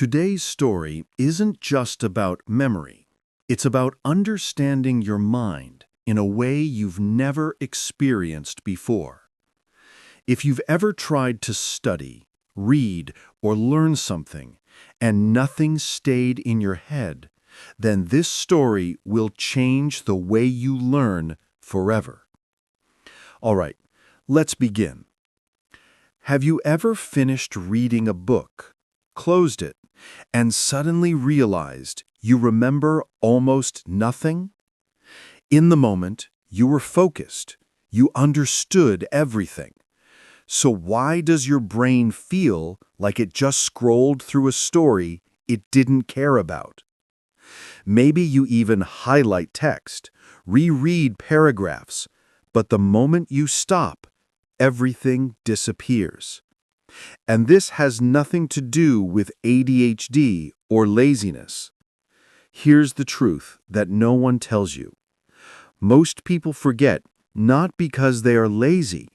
Today's story isn't just about memory. It's about understanding your mind in a way you've never experienced before. If you've ever tried to study, read, or learn something, and nothing stayed in your head, then this story will change the way you learn forever. All right, let's begin. Have you ever finished reading a book, closed it, and suddenly realized you remember almost nothing? In the moment, you were focused. You understood everything. So why does your brain feel like it just scrolled through a story it didn't care about? Maybe you even highlight text, reread paragraphs, but the moment you stop, everything disappears. And this has nothing to do with ADHD or laziness. Here's the truth that no one tells you. Most people forget not because they are lazy,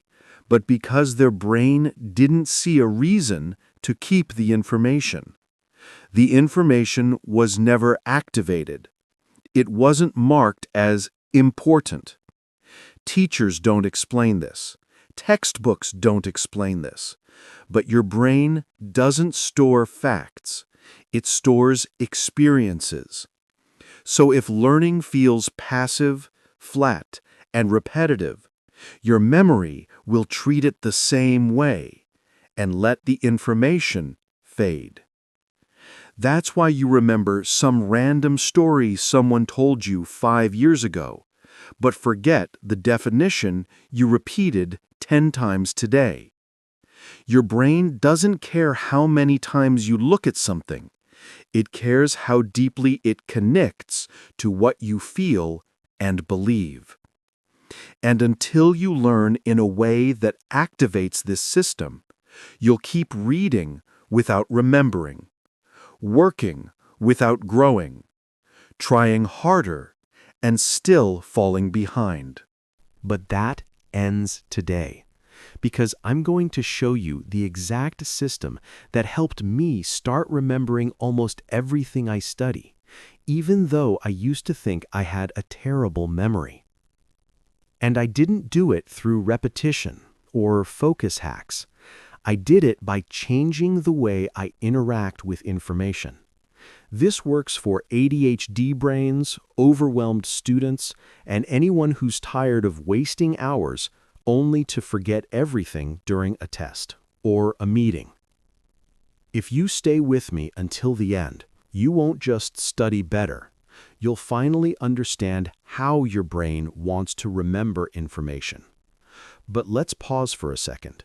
but because their brain didn't see a reason to keep the information. The information was never activated. It wasn't marked as important. Teachers don't explain this. Textbooks don't explain this. But your brain doesn't store facts. It stores experiences. So if learning feels passive, flat, and repetitive, your memory will treat it the same way and let the information fade. That's why you remember some random story someone told you 5 years ago, but forget the definition you repeated 10 times today. Your brain doesn't care how many times you look at something. It cares how deeply it connects to what you feel and believe. And until you learn in a way that activates this system, you'll keep reading without remembering, working without growing, trying harder and still falling behind. But that ends today, because I'm going to show you the exact system that helped me start remembering almost everything I study, even though I used to think I had a terrible memory. And I didn't do it through repetition or focus hacks. I did it by changing the way I interact with information. This works for ADHD brains, overwhelmed students, and anyone who's tired of wasting hours only to forget everything during a test or a meeting. If you stay with me until the end, you won't just study better. You'll finally understand how your brain wants to remember information. But let's pause for a second.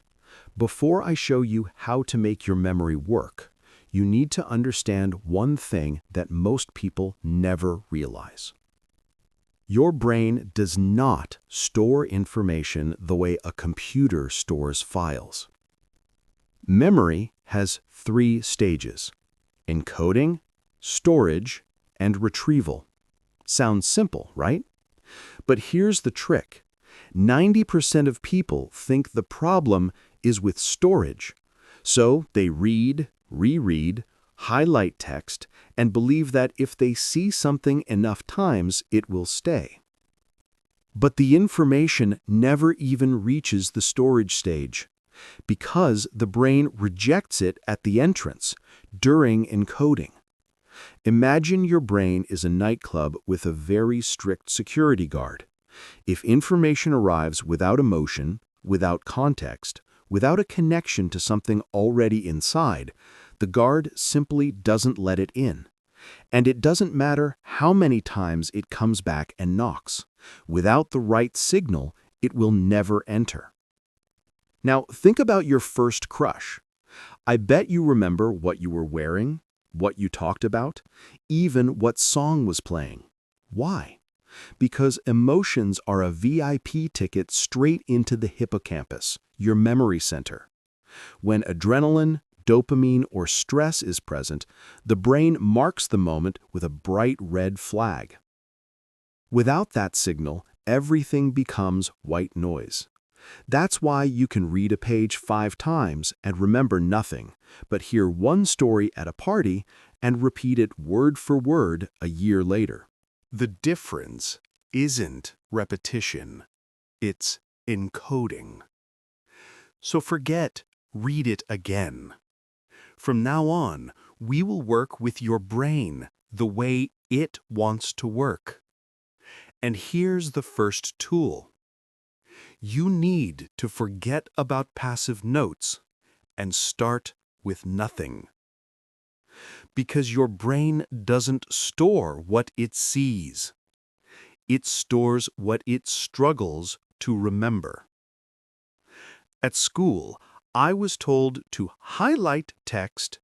Before I show you how to make your memory work, you need to understand one thing that most people never realize. Your brain does not store information the way a computer stores files. Memory has 3 stages: encoding, storage, and retrieval. Sounds simple, right? But here's the trick. 90% of people think the problem is with storage. So they read, reread, highlight text, and believe that if they see something enough times, it will stay. But the information never even reaches the storage stage, because the brain rejects it at the entrance, during encoding. Imagine your brain is a nightclub with a very strict security guard. If information arrives without emotion, without context, without a connection to something already inside, the guard simply doesn't let it in. And it doesn't matter how many times it comes back and knocks. Without the right signal, it will never enter. Now, think about your first crush. I bet you remember what you were wearing, what you talked about, even what song was playing. Why? Because emotions are a VIP ticket straight into the hippocampus, your memory center. When adrenaline, dopamine, or stress is present, the brain marks the moment with a bright red flag. Without that signal, everything becomes white noise. That's why you can read a page 5 times and remember nothing, but hear one story at a party and repeat it word for word a year later. The difference isn't repetition, it's encoding. So forget read it again. From now on, we will work with your brain the way it wants to work. And here's the first tool. You need to forget about passive notes and start with nothing. Because your brain doesn't store what it sees. It stores what it struggles to remember. At school, I was told to highlight text,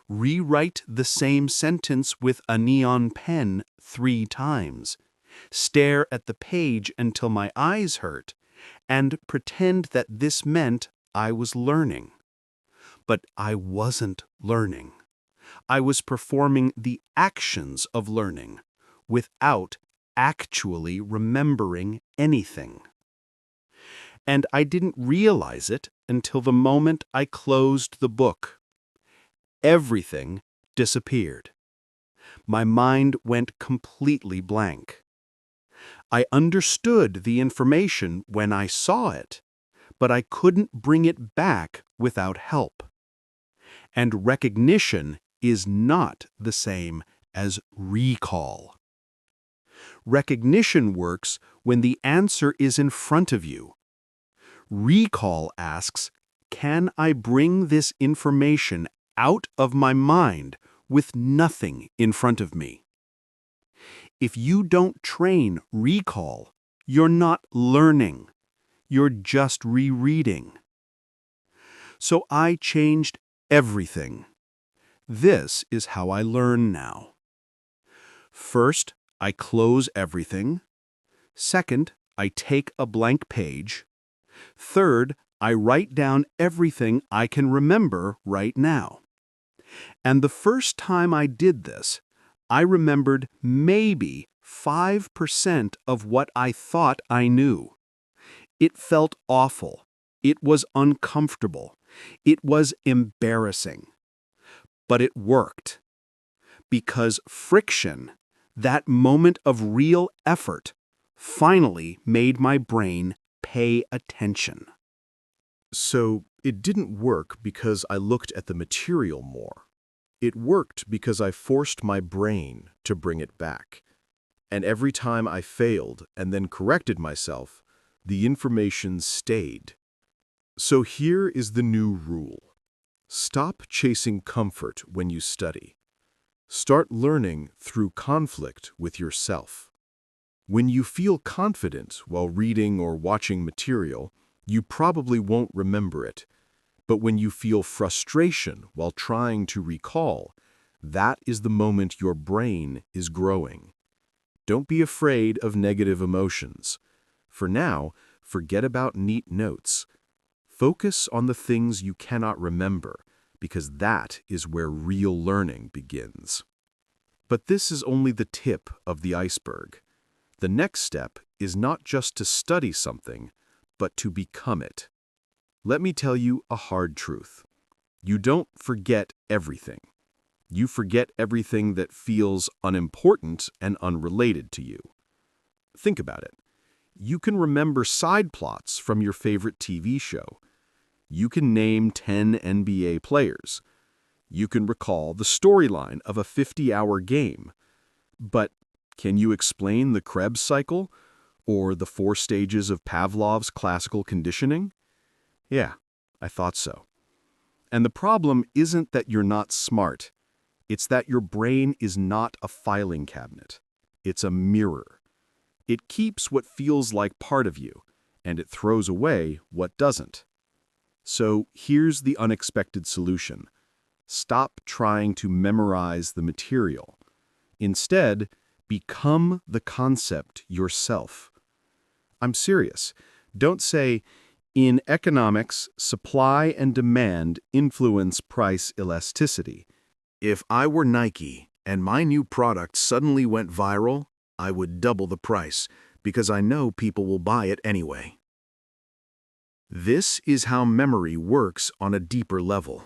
rewrite the same sentence with a neon pen 3 times, stare at the page until my eyes hurt, and pretend that this meant I was learning. But I wasn't learning. I was performing the actions of learning without actually remembering anything. And I didn't realize it until the moment I closed the book. Everything disappeared. My mind went completely blank. I understood the information when I saw it, but I couldn't bring it back without help. And recognition is not the same as recall. Recognition works when the answer is in front of you. Recall asks, can I bring this information out of my mind with nothing in front of me? If you don't train recall, you're not learning. You're just rereading. So I changed everything. This is how I learn now. First, I close everything. Second, I take a blank page. Third, I write down everything I can remember right now. And the first time I did this, I remembered maybe 5% of what I thought I knew. It felt awful. It was uncomfortable. It was embarrassing. But it worked. Because friction, that moment of real effort, finally made my brain pay attention. So it didn't work because I looked at the material more. It worked because I forced my brain to bring it back. And every time I failed and then corrected myself, the information stayed. So here is the new rule. Stop chasing comfort when you study. Start learning through conflict with yourself. When you feel confident while reading or watching material, you probably won't remember it. But when you feel frustration while trying to recall, that is the moment your brain is growing. Don't be afraid of negative emotions. For now, forget about neat notes. Focus on the things you cannot remember, because that is where real learning begins. But this is only the tip of the iceberg. The next step is not just to study something, but to become it. Let me tell you a hard truth. You don't forget everything. You forget everything that feels unimportant and unrelated to you. Think about it. You can remember side plots from your favorite TV show. You can name 10 NBA players. You can recall the storyline of a 50-hour game. But can you explain the Krebs cycle or the 4 stages of Pavlov's classical conditioning? Yeah, I thought so. And the problem isn't that you're not smart. It's that your brain is not a filing cabinet. It's a mirror. It keeps what feels like part of you, and it throws away what doesn't. So here's the unexpected solution. Stop trying to memorize the material. Instead, become the concept yourself. I'm serious. Don't say, in economics, supply and demand influence price elasticity. If I were Nike and my new product suddenly went viral, I would double the price because I know people will buy it anyway. This is how memory works on a deeper level.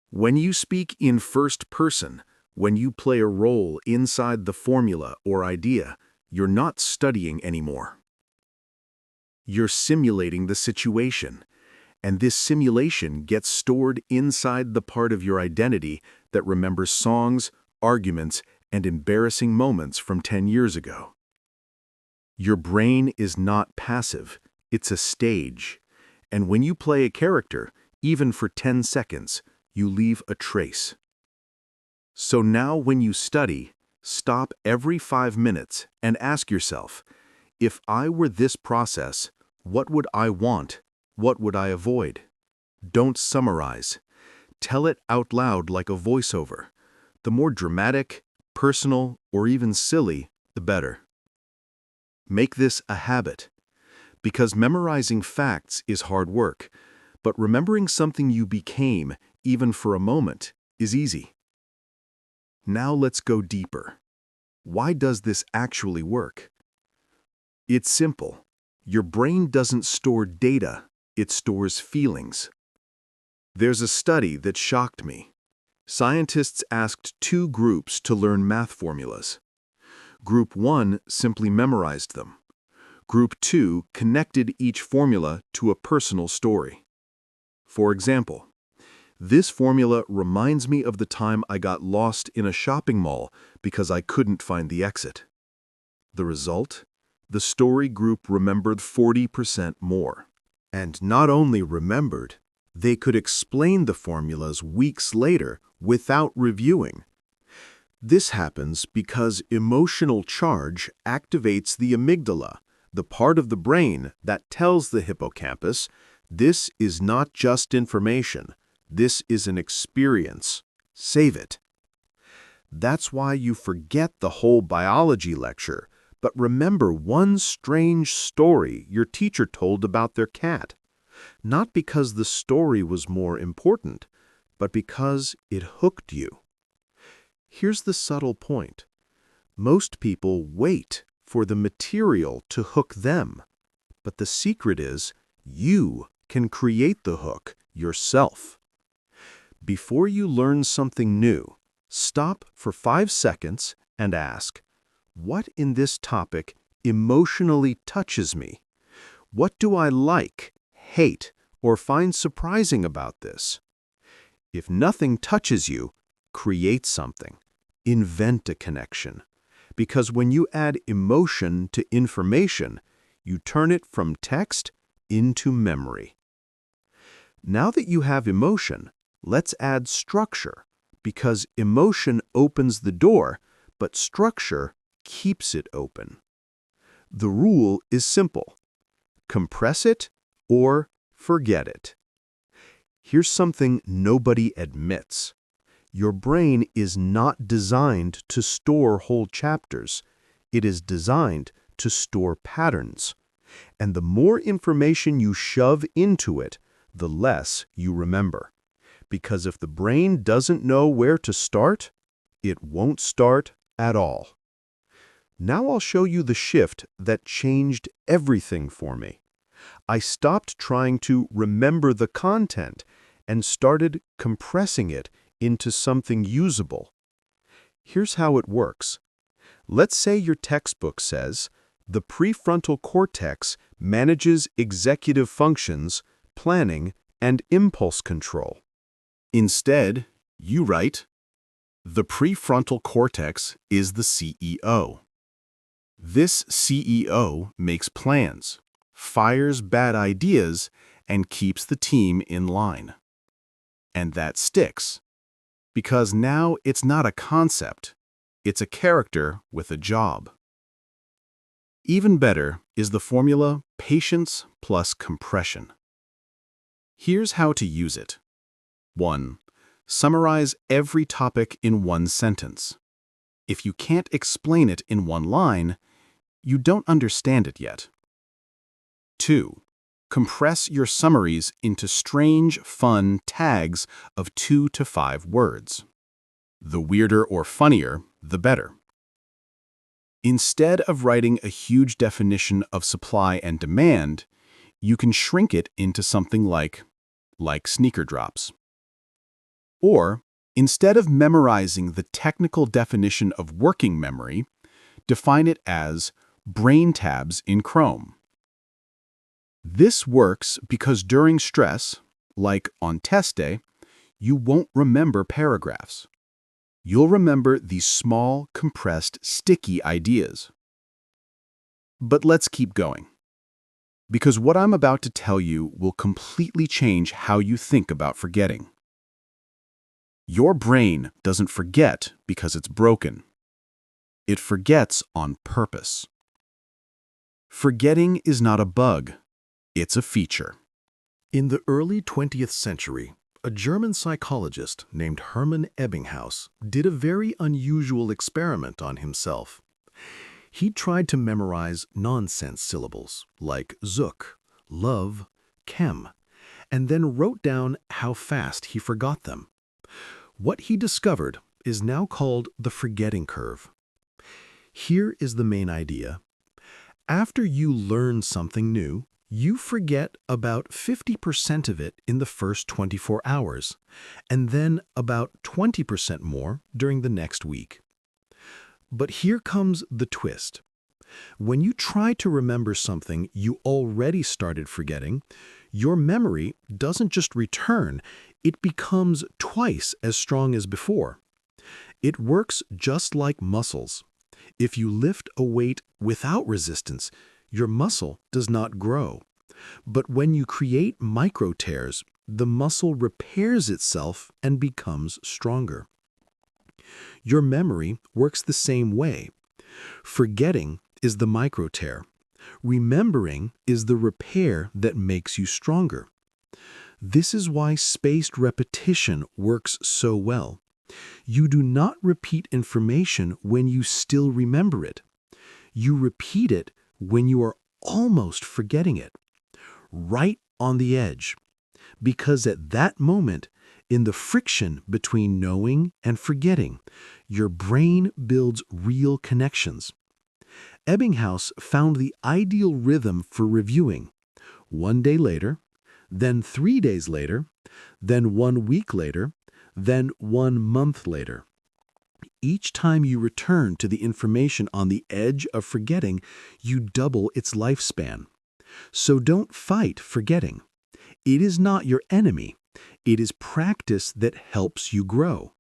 When you speak in first person, when you play a role inside the formula or idea, you're not studying anymore. You're simulating the situation, and this simulation gets stored inside the part of your identity that remembers songs, arguments, and embarrassing moments from 10 years ago. Your brain is not passive, it's a stage. And when you play a character, even for 10 seconds, you leave a trace. So now when you study, stop every 5 minutes and ask yourself, if I were this process, what would I want? What would I avoid? Don't summarize. Tell it out loud like a voiceover. The more dramatic, personal, or even silly, the better. Make this a habit, because memorizing facts is hard work, but remembering something you became, even for a moment, is easy. Now let's go deeper. Why does this actually work? It's simple. Your brain doesn't store data, it stores feelings. There's a study that shocked me. Scientists asked 2 groups to learn math formulas. Group 1 simply memorized them. Group 2 connected each formula to a personal story. For example, this formula reminds me of the time I got lost in a shopping mall because I couldn't find the exit. The result? The story group remembered 40% more. And not only remembered, they could explain the formulas weeks later without reviewing. This happens because emotional charge activates the amygdala, the part of the brain that tells the hippocampus, this is not just information, this is an experience. Save it. That's why you forget the whole biology lecture, but remember one strange story your teacher told about their cat. Not because the story was more important, but because it hooked you. Here's the subtle point. Most people wait for the material to hook them, but the secret is you can create the hook yourself. Before you learn something new, stop for 5 seconds and ask, what in this topic emotionally touches me? What do I like, hate, or find surprising about this? If nothing touches you, create something. Invent a connection. Because when you add emotion to information, you turn it from text into memory. Now that you have emotion, let's add structure, because emotion opens the door, but structure keeps it open. The rule is simple. Compress it or forget it. Here's something nobody admits. Your brain is not designed to store whole chapters. It is designed to store patterns. And the more information you shove into it, the less you remember. Because if the brain doesn't know where to start, it won't start at all. Now I'll show you the shift that changed everything for me. I stopped trying to remember the content and started compressing it into something usable. Here's how it works. Let's say your textbook says, the prefrontal cortex manages executive functions, planning, and impulse control. Instead, you write, the prefrontal cortex is the CEO. This CEO makes plans, fires bad ideas, and keeps the team in line. And that sticks, because now it's not a concept, it's a character with a job. Even better is the formula patience plus compression. Here's how to use it. 1. Summarize every topic in one sentence. If you can't explain it in one line, you don't understand it yet. 2. Compress your summaries into strange, fun tags of 2 to 5 words. The weirder or funnier, the better. Instead of writing a huge definition of supply and demand, You can shrink it into something like sneaker drops. Or, instead of memorizing the technical definition of working memory, define it as brain tabs in Chrome. This works because during stress, like on test day, you won't remember paragraphs. You'll remember these small, compressed, sticky ideas. But let's keep going, because what I'm about to tell you will completely change how you think about forgetting. Your brain doesn't forget because it's broken. It forgets on purpose. Forgetting is not a bug, it's a feature. In the early 20th century, a German psychologist named Hermann Ebbinghaus did a very unusual experiment on himself. He tried to memorize nonsense syllables like Zuck, love, chem, and then wrote down how fast he forgot them. What he discovered is now called the forgetting curve. Here is the main idea. After you learn something new, you forget about 50% of it in the first 24 hours, and then about 20% more during the next week. But here comes the twist. When you try to remember something you already started forgetting, your memory doesn't just return, it becomes twice as strong as before. It works just like muscles. If you lift a weight without resistance, your muscle does not grow. But when you create micro tears, the muscle repairs itself and becomes stronger. Your memory works the same way. Forgetting is the micro tear. Remembering is the repair that makes you stronger. This is why spaced repetition works so well. You do not repeat information when you still remember it. You repeat it when you are almost forgetting it, right on the edge. Because at that moment, in the friction between knowing and forgetting, your brain builds real connections. Ebbinghaus found the ideal rhythm for reviewing. 1 day later, then 3 days later, then 1 week later, then 1 month later. Each time you return to the information on the edge of forgetting, you double its lifespan. So don't fight forgetting. It is not your enemy. It is practice that helps you grow.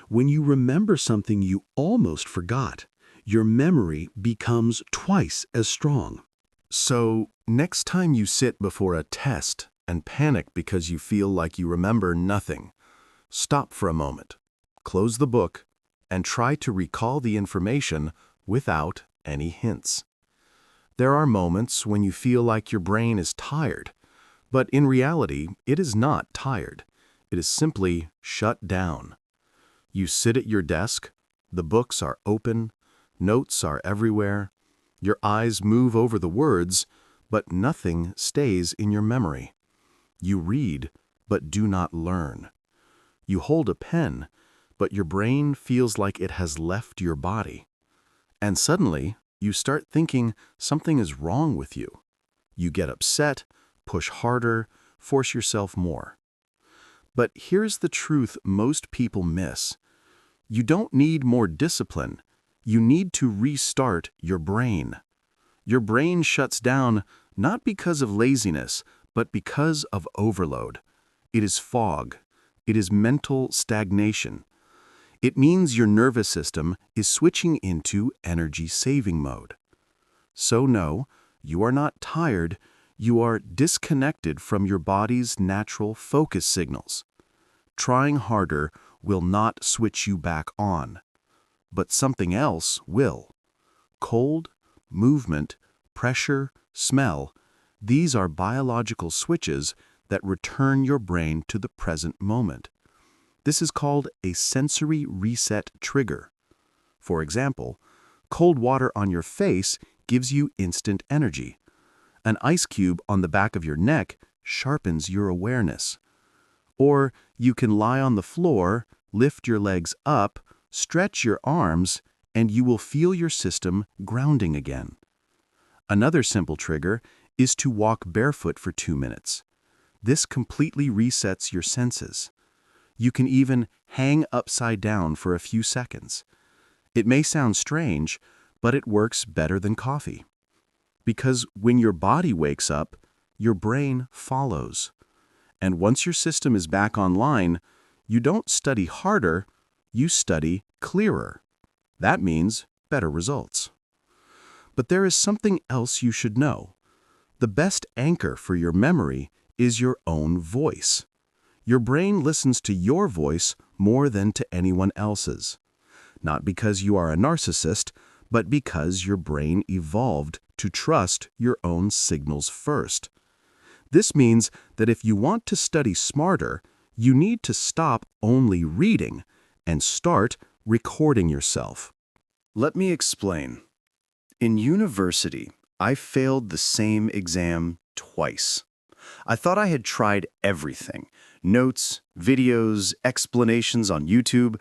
When you remember something you almost forgot, your memory becomes twice as strong. So, next time you sit before a test and panic because you feel like you remember nothing, stop for a moment, close the book, and try to recall the information without any hints. There are moments when you feel like your brain is tired, but in reality, it is not tired. It is simply shut down. You sit at your desk, the books are open, notes are everywhere, your eyes move over the words, but nothing stays in your memory. You read, but do not learn. You hold a pen, but your brain feels like it has left your body. And suddenly, you start thinking something is wrong with you. You get upset, push harder, force yourself more. But here's the truth most people miss. You don't need more discipline. You need to restart your brain. Your brain shuts down not because of laziness, but because of overload. It is fog. It is mental stagnation. It means your nervous system is switching into energy-saving mode. So no, you are not tired. You are disconnected from your body's natural focus signals. Trying harder will not switch you back on, but something else will. Cold, movement, pressure, smell, these are biological switches that return your brain to the present moment. This is called a sensory reset trigger. For example, cold water on your face gives you instant energy. An ice cube on the back of your neck sharpens your awareness. Or you can lie on the floor, lift your legs up, stretch your arms, and you will feel your system grounding again. Another simple trigger is to walk barefoot for 2 minutes. This completely resets your senses. You can even hang upside down for a few seconds. It may sound strange, but it works better than coffee. Because when your body wakes up, your brain follows. And once your system is back online, you don't study harder, you study clearer. That means better results. But there is something else you should know. The best anchor for your memory is your own voice. Your brain listens to your voice more than to anyone else's. Not because you are a narcissist, but because your brain evolved to trust your own signals first. This means that if you want to study smarter, you need to stop only reading and start recording yourself. Let me explain. In university, I failed the same exam twice. I thought I had tried everything: notes, videos, explanations on YouTube.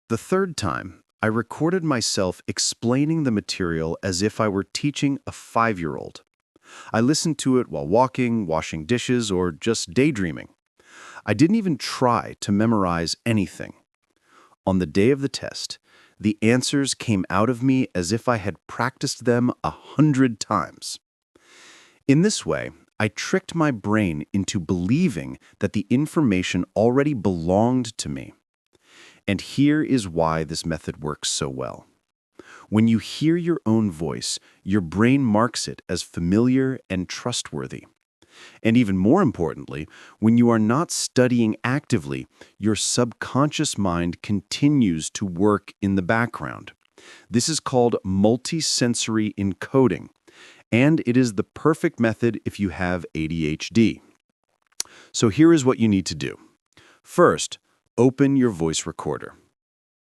The third time, I recorded myself explaining the material as if I were teaching a 5-year-old. I listened to it while walking, washing dishes, or just daydreaming. I didn't even try to memorize anything. On the day of the test, the answers came out of me as if I had practiced them 100 times. In this way, I tricked my brain into believing that the information already belonged to me. And here is why this method works so well. When you hear your own voice, your brain marks it as familiar and trustworthy. And even more importantly, when you are not studying actively, your subconscious mind continues to work in the background. This is called multisensory encoding, and it is the perfect method if you have ADHD. So here is what you need to do. First, open your voice recorder.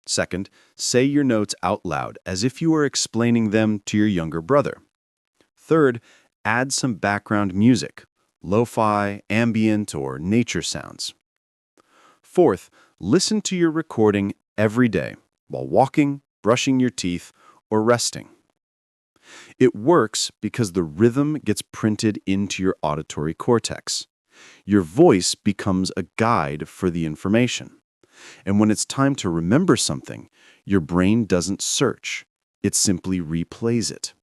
Second, say your notes out loud as if you were explaining them to your younger brother. Third, add some background music, lo-fi, ambient, or nature sounds. Fourth, listen to your recording every day while walking, brushing your teeth, or resting. It works because the rhythm gets printed into your auditory cortex. Your voice becomes a guide for the information. And when it's time to remember something, your brain doesn't search. It simply replays it.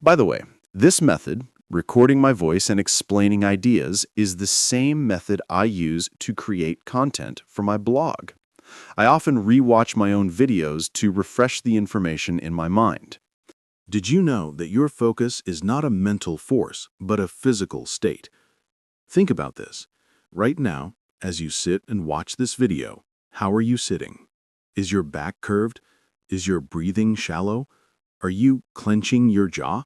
By the way, this method, recording my voice and explaining ideas, is the same method I use to create content for my blog. I often re-watch my own videos to refresh the information in my mind. Did you know that your focus is not a mental force, but a physical state? Think about this. Right now, as you sit and watch this video, how are you sitting? Is your back curved? Is your breathing shallow? Are you clenching your jaw?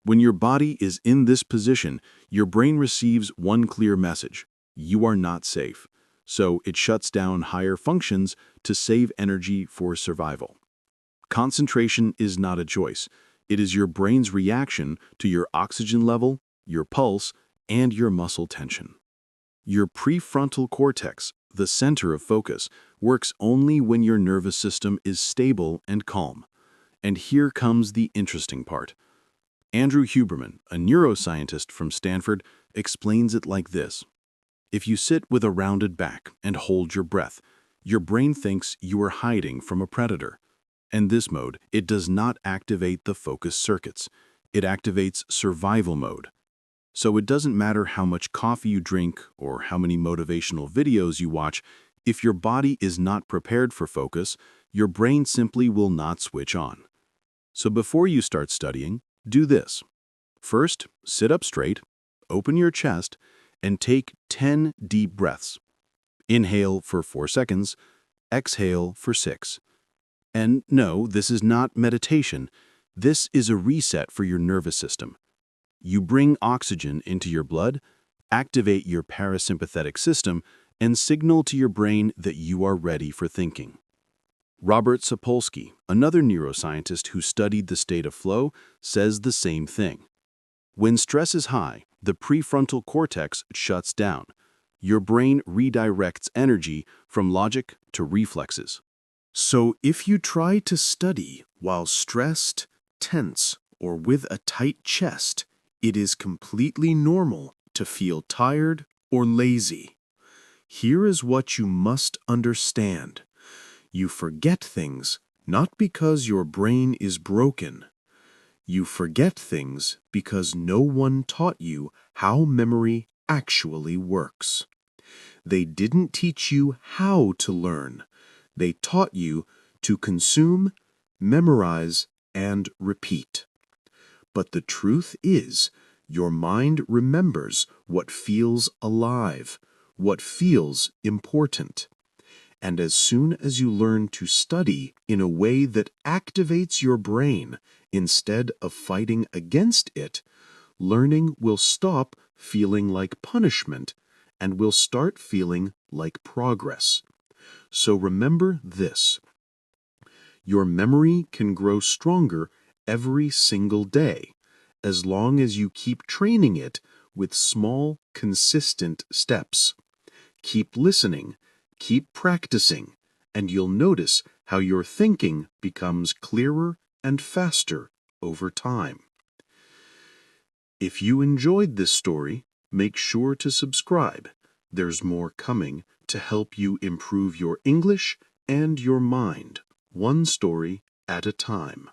When your body is in this position, your brain receives one clear message: you are not safe. So it shuts down higher functions to save energy for survival. Concentration is not a choice. It is your brain's reaction to your oxygen level, your pulse, and your muscle tension. Your prefrontal cortex, the center of focus, works only when your nervous system is stable and calm. And here comes the interesting part. Andrew Huberman, a neuroscientist from Stanford, explains it like this. If you sit with a rounded back and hold your breath, your brain thinks you are hiding from a predator. In this mode, it does not activate the focus circuits. It activates survival mode. So it doesn't matter how much coffee you drink or how many motivational videos you watch, if your body is not prepared for focus, your brain simply will not switch on. So before you start studying, do this. First, sit up straight, open your chest, and take 10 deep breaths. Inhale for 4 seconds, exhale for 6. And no, this is not meditation. This is a reset for your nervous system. You bring oxygen into your blood, activate your parasympathetic system, and signal to your brain that you are ready for thinking. Robert Sapolsky, another neuroscientist who studied the state of flow, says the same thing. When stress is high, the prefrontal cortex shuts down. Your brain redirects energy from logic to reflexes. So if you try to study while stressed, tense, or with a tight chest, It is completely normal to feel tired or lazy. Here is what you must understand. You forget things not because your brain is broken. You forget things because no one taught you how memory actually works. They didn't teach you how to learn. They taught you to consume, memorize, and repeat. But the truth is, your mind remembers what feels alive, what feels important. And as soon as you learn to study in a way that activates your brain instead of fighting against it, learning will stop feeling like punishment and will start feeling like progress. So remember this: your memory can grow stronger every single day as long as you keep training it with small, consistent steps. Keep listening, keep practicing, and you'll notice how your thinking becomes clearer and faster over time. If you enjoyed this story, make sure to subscribe. There's more coming to help you improve your English and your mind, one story at a time.